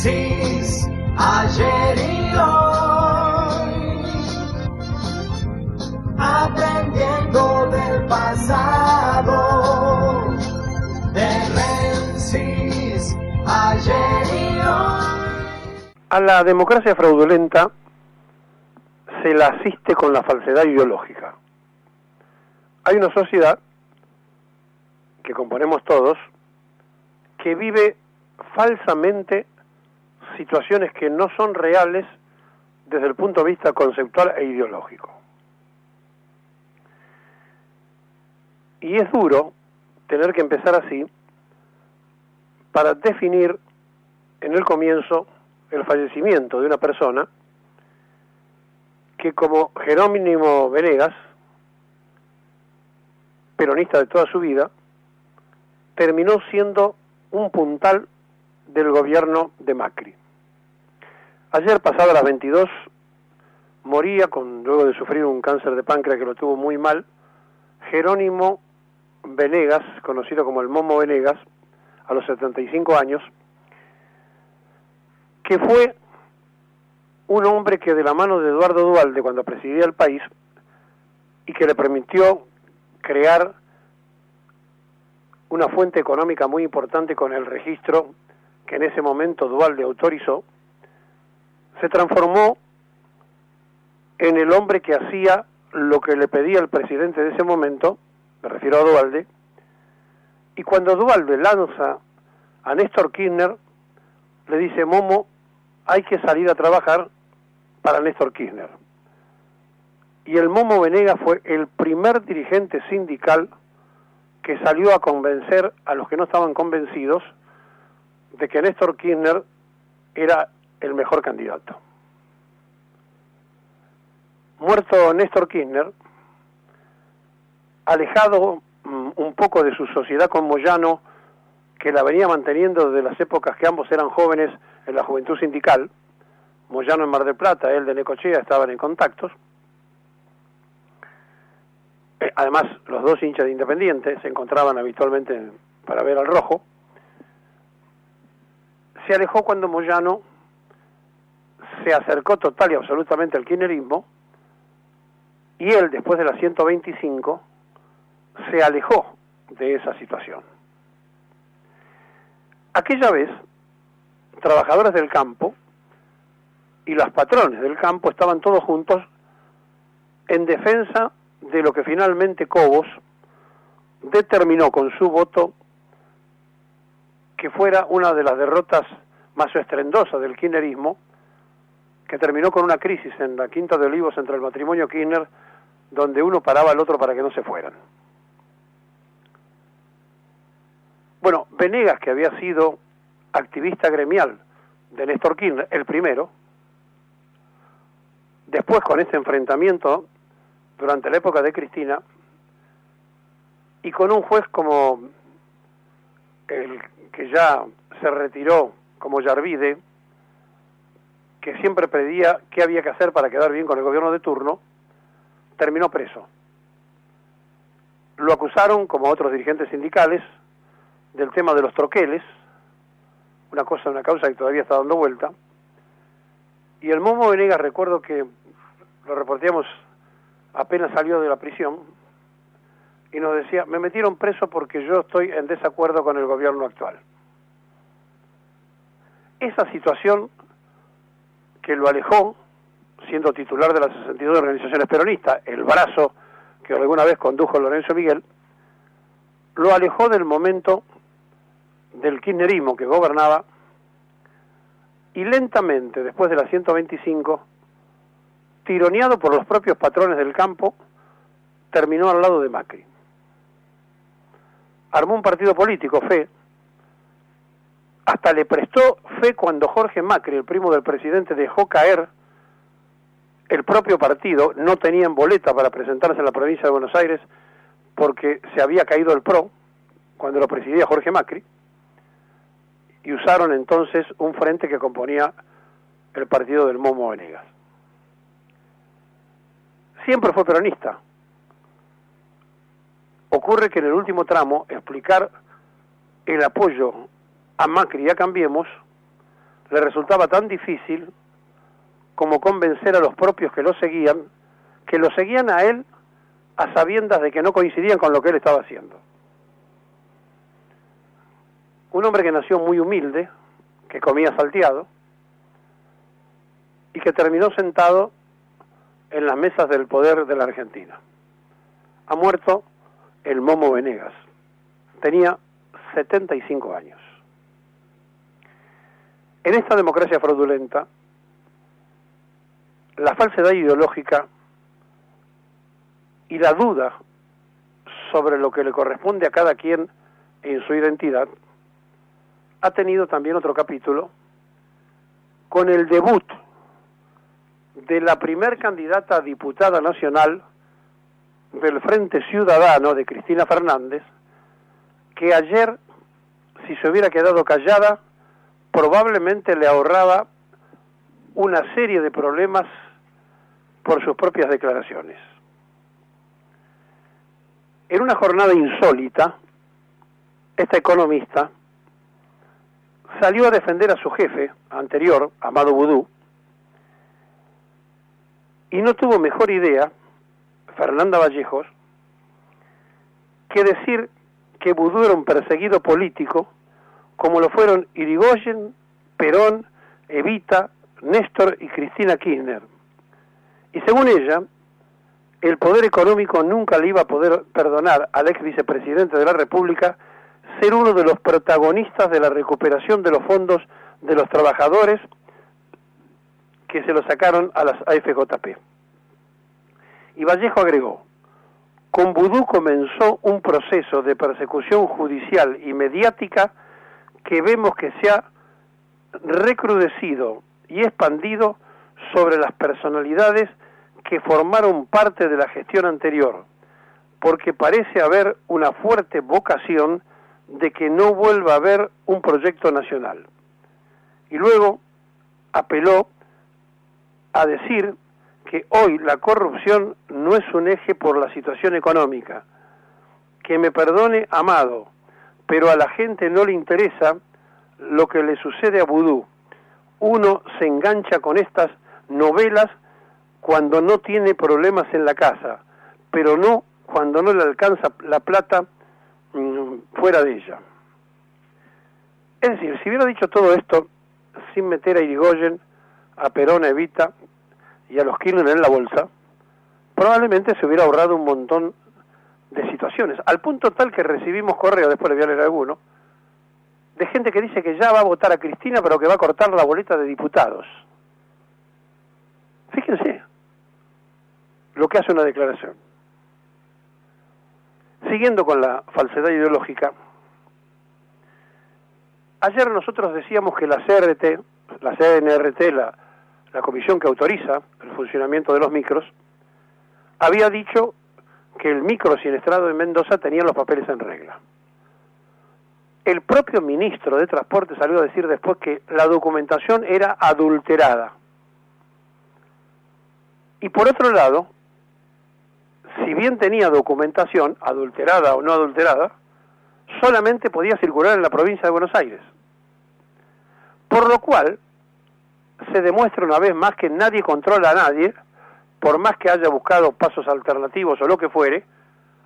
Francis, ayer y hoy, aprendiendo del pasado, de Francis, ayer y hoy. A la democracia fraudulenta se la asiste con la falsedad ideológica. Hay una sociedad que componemos todos que vive falsamente situaciones que no son reales desde el punto de vista conceptual e ideológico. Y es duro tener que empezar así para definir en el comienzo el fallecimiento de una persona que, como Jerónimo Venegas, peronista de toda su vida, terminó siendo un puntal del gobierno de Macri. Ayer, pasado las 22, moría, luego de sufrir un cáncer de páncreas que lo tuvo muy mal, Jerónimo Venegas, conocido como el Momo Venegas, a los 75 años, que fue un hombre que, de la mano de Eduardo Duhalde, cuando presidía el país, y que le permitió crear una fuente económica muy importante con el registro que en ese momento Duhalde autorizó, se transformó en el hombre que hacía lo que le pedía el presidente de ese momento, me refiero a Duhalde, y cuando Duhalde lanza a Néstor Kirchner, le dice: Momo, hay que salir a trabajar para Néstor Kirchner. Y el Momo Venegas fue el primer dirigente sindical que salió a convencer a los que no estaban convencidos de que Néstor Kirchner era el mejor candidato. Muerto Néstor Kirchner, alejado un poco de su sociedad con Moyano, que la venía manteniendo desde las épocas que ambos eran jóvenes en la juventud sindical, Moyano en Mar del Plata, él de Necochea, estaban en contactos. Además, los dos hinchas de Independiente se encontraban habitualmente para ver al rojo. Se alejó cuando Moyano se acercó total y absolutamente al kirchnerismo, y él, después de la 125, se alejó de esa situación. Aquella vez, trabajadores del campo y los patrones del campo estaban todos juntos en defensa de lo que finalmente Cobos determinó con su voto que fuera una de las derrotas más estrendosas del kirchnerismo, que terminó con una crisis en la Quinta de Olivos entre el matrimonio Kirchner, donde uno paraba al otro para que no se fueran. Bueno, Venegas, que había sido activista gremial de Néstor Kirchner, el primero, después con este enfrentamiento durante la época de Cristina, y con un juez como el que ya se retiró, como Yarvide, que siempre pedía qué había que hacer para quedar bien con el gobierno de turno, terminó preso. Lo acusaron, como otros dirigentes sindicales, del tema de los troqueles, una causa que todavía está dando vuelta, y el Momo Venegas, recuerdo que lo reporteamos apenas salió de la prisión, y nos decía: me metieron preso porque yo estoy en desacuerdo con el gobierno actual. Esa situación que lo alejó, siendo titular de las 62 organizaciones peronistas, el brazo que alguna vez condujo Lorenzo Miguel, lo alejó del momento del kirchnerismo que gobernaba, y lentamente, después de la 125, tironeado por los propios patrones del campo, terminó al lado de Macri. Armó un partido político, FE, hasta le prestó FE cuando Jorge Macri, el primo del presidente, dejó caer el propio partido. No tenían boleta para presentarse en la provincia de Buenos Aires porque se había caído el PRO cuando lo presidía Jorge Macri, y usaron entonces un frente que componía el partido del Momo Venegas. Siempre fue peronista. Ocurre que en el último tramo, explicar el apoyo a Macri y a Cambiemos le resultaba tan difícil como convencer a los propios que lo seguían a él a sabiendas de que no coincidían con lo que él estaba haciendo. Un hombre que nació muy humilde, que comía salteado, y que terminó sentado en las mesas del poder de la Argentina. Ha muerto el Momo Venegas. Tenía 75 años. En esta democracia fraudulenta, la falsedad ideológica y la duda sobre lo que le corresponde a cada quien en su identidad ha tenido también otro capítulo con el debut de la primer candidata a diputada nacional del Frente Ciudadano de Cristina Fernández, que ayer, si se hubiera quedado callada, probablemente le ahorraba una serie de problemas por sus propias declaraciones. En una jornada insólita, esta economista salió a defender a su jefe anterior, Amado Boudou, y no tuvo mejor idea, Fernanda Vallejos, que decir que Boudou era un perseguido político, como lo fueron Irigoyen, Perón, Evita, Néstor y Cristina Kirchner. Y según ella, el poder económico nunca le iba a poder perdonar al ex vicepresidente de la República ser uno de los protagonistas de la recuperación de los fondos de los trabajadores que se lo sacaron a las AFJP. Y Vallejo agregó: con Boudou comenzó un proceso de persecución judicial y mediática que vemos que se ha recrudecido y expandido sobre las personalidades que formaron parte de la gestión anterior, porque parece haber una fuerte vocación de que no vuelva a haber un proyecto nacional. Y luego apeló a decir que hoy la corrupción no es un eje por la situación económica. Que me perdone Amado, pero a la gente no le interesa lo que le sucede a Boudou. Uno se engancha con estas novelas cuando no tiene problemas en la casa, pero no cuando no le alcanza la plata fuera de ella. Es decir, si hubiera dicho todo esto sin meter a Irigoyen, a Perón, a Evita y a los Kirchner en la bolsa, probablemente se hubiera ahorrado un montón de situaciones, al punto tal que recibimos correos, después le voy a leer alguno, de gente que dice que ya va a votar a Cristina, pero que va a cortar la boleta de diputados. Fíjense lo que hace una declaración. Siguiendo con la falsedad ideológica, ayer nosotros decíamos que la CNRT, la comisión que autoriza el funcionamiento de los micros, había dicho que el micro Siniestrado de Mendoza tenía los papeles en regla. El propio ministro de Transporte salió a decir después que la documentación era adulterada. Y por otro lado, si bien tenía documentación, adulterada o no adulterada, solamente podía circular en la provincia de Buenos Aires. Por lo cual, se demuestra una vez más que nadie controla a nadie, por más que haya buscado pasos alternativos o lo que fuere,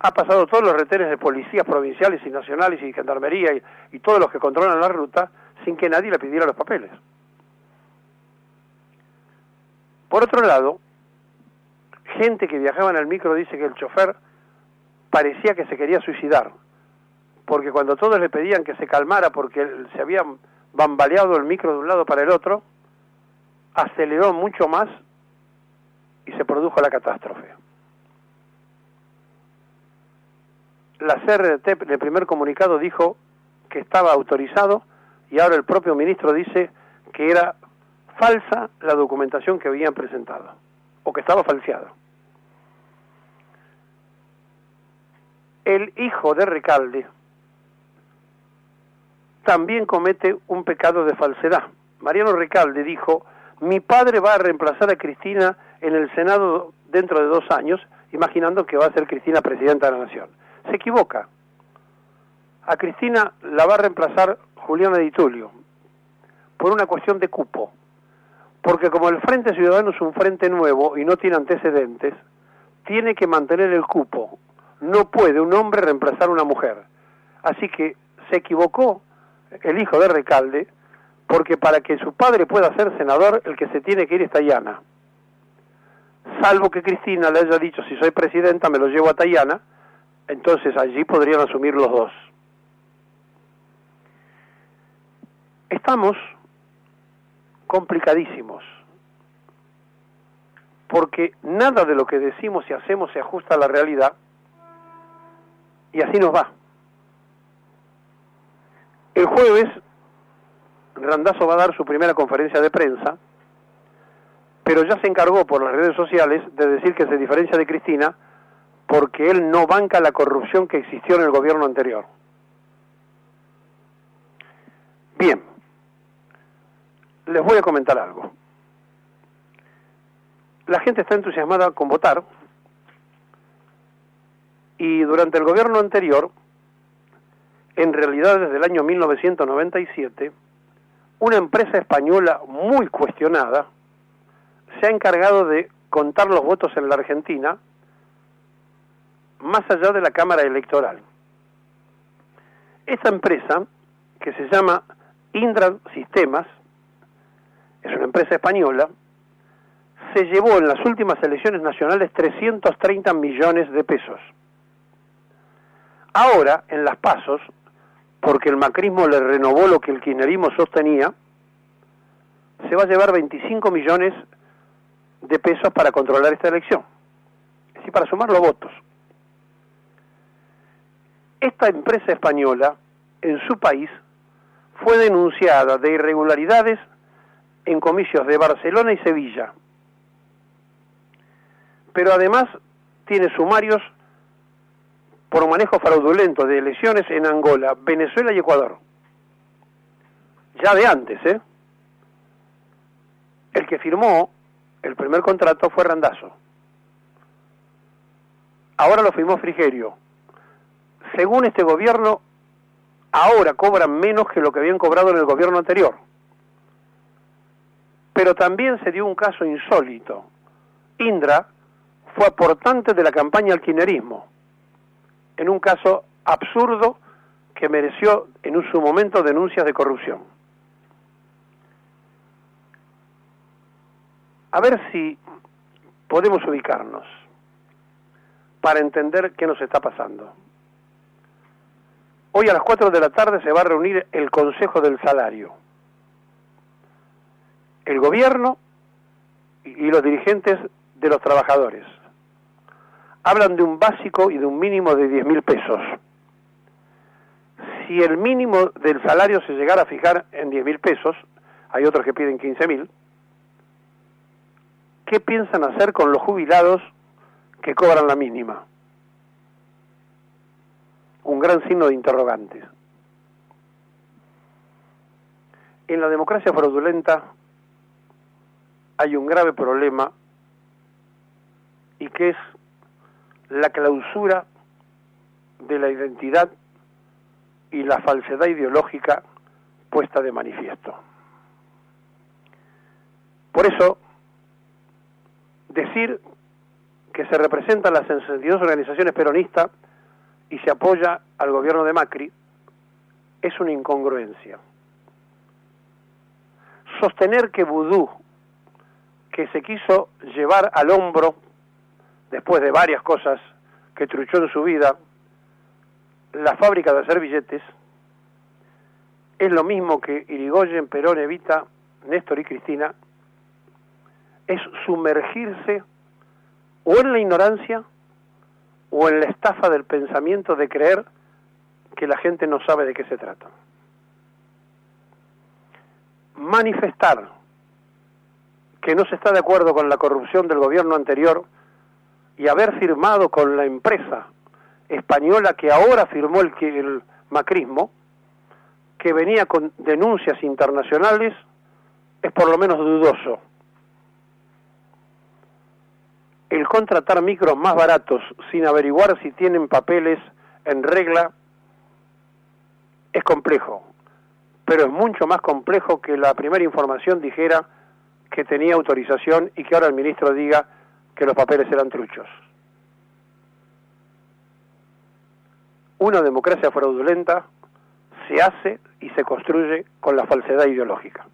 ha pasado todos los retenes de policías provinciales y nacionales y gendarmería y todos los que controlan la ruta sin que nadie le pidiera los papeles. Por otro lado, gente que viajaba en el micro dice que el chofer parecía que se quería suicidar, porque cuando todos le pedían que se calmara porque se había bambaleado el micro de un lado para el otro, aceleró mucho más y se produjo la catástrofe. La CRT en el primer comunicado dijo que estaba autorizado y ahora el propio ministro dice que era falsa la documentación que habían presentado o que estaba falseada. El hijo de Recalde también comete un pecado de falsedad. Mariano Recalde dijo: mi padre va a reemplazar a Cristina en el Senado dentro de 2 años, imaginando que va a ser Cristina presidenta de la Nación. Se equivoca. A Cristina la va a reemplazar Juliana Di Tulio, por una cuestión de cupo. Porque como el Frente Ciudadano es un frente nuevo y no tiene antecedentes, tiene que mantener el cupo. No puede un hombre reemplazar a una mujer. Así que se equivocó el hijo de Recalde, porque para que su padre pueda ser senador, el que se tiene que ir es Tayana. Salvo que Cristina le haya dicho, si soy presidenta me lo llevo a Tayana, entonces allí podrían asumir los dos. Estamos complicadísimos, porque nada de lo que decimos y hacemos se ajusta a la realidad, y así nos va. El jueves, Randazzo va a dar su primera conferencia de prensa, pero ya se encargó por las redes sociales de decir que se diferencia de Cristina porque él no banca la corrupción que existió en el gobierno anterior. Bien, les voy a comentar algo. La gente está entusiasmada con votar y durante el gobierno anterior, en realidad desde el año 1997, una empresa española muy cuestionada se ha encargado de contar los votos en la Argentina más allá de la Cámara Electoral. Esta empresa, que se llama Indra Sistemas, es una empresa española, se llevó en las últimas elecciones nacionales 330 millones de pesos. Ahora, en las PASOs, porque el macrismo le renovó lo que el kirchnerismo sostenía, se va a llevar 25 millones de pesos para controlar esta elección, es decir, para sumar los votos. Esta empresa española, en su país, fue denunciada de irregularidades en comicios de Barcelona y Sevilla. Pero además tiene sumarios por manejo fraudulento de elecciones en Angola, Venezuela y Ecuador. Ya de antes, ¿eh? El que firmó el primer contrato fue Randazzo. Ahora lo firmó Frigerio. Según este gobierno, ahora cobran menos que lo que habían cobrado en el gobierno anterior. Pero también se dio un caso insólito. Indra fue aportante de la campaña al kirchnerismo, en un caso absurdo que mereció en su momento denuncias de corrupción. A ver si podemos ubicarnos para entender qué nos está pasando. Hoy a las 4 de la tarde se va a reunir el Consejo del Salario. El gobierno y los dirigentes de los trabajadores hablan de un básico y de un mínimo de 10.000 pesos. Si el mínimo del salario se llegara a fijar en 10.000 pesos, hay otros que piden 15.000, ¿qué piensan hacer con los jubilados que cobran la mínima? Un gran signo de interrogantes. En la democracia fraudulenta hay un grave problema, y que es la clausura de la identidad y la falsedad ideológica puesta de manifiesto. Por eso, decir que se representan las 62 organizaciones peronistas y se apoya al gobierno de Macri es una incongruencia. Sostener que Vudú, que se quiso llevar al hombro después de varias cosas que truchó en su vida, la fábrica de hacer billetes, es lo mismo que Irigoyen, Perón, Evita, Néstor y Cristina, es sumergirse o en la ignorancia o en la estafa del pensamiento de creer que la gente no sabe de qué se trata. Manifestar que no se está de acuerdo con la corrupción del gobierno anterior y haber firmado con la empresa española que ahora firmó el macrismo, que venía con denuncias internacionales, es por lo menos dudoso. El contratar micros más baratos sin averiguar si tienen papeles en regla es complejo, pero es mucho más complejo que la primera información dijera que tenía autorización y que ahora el ministro diga que los papeles eran truchos. Una democracia fraudulenta se hace y se construye con la falsedad ideológica.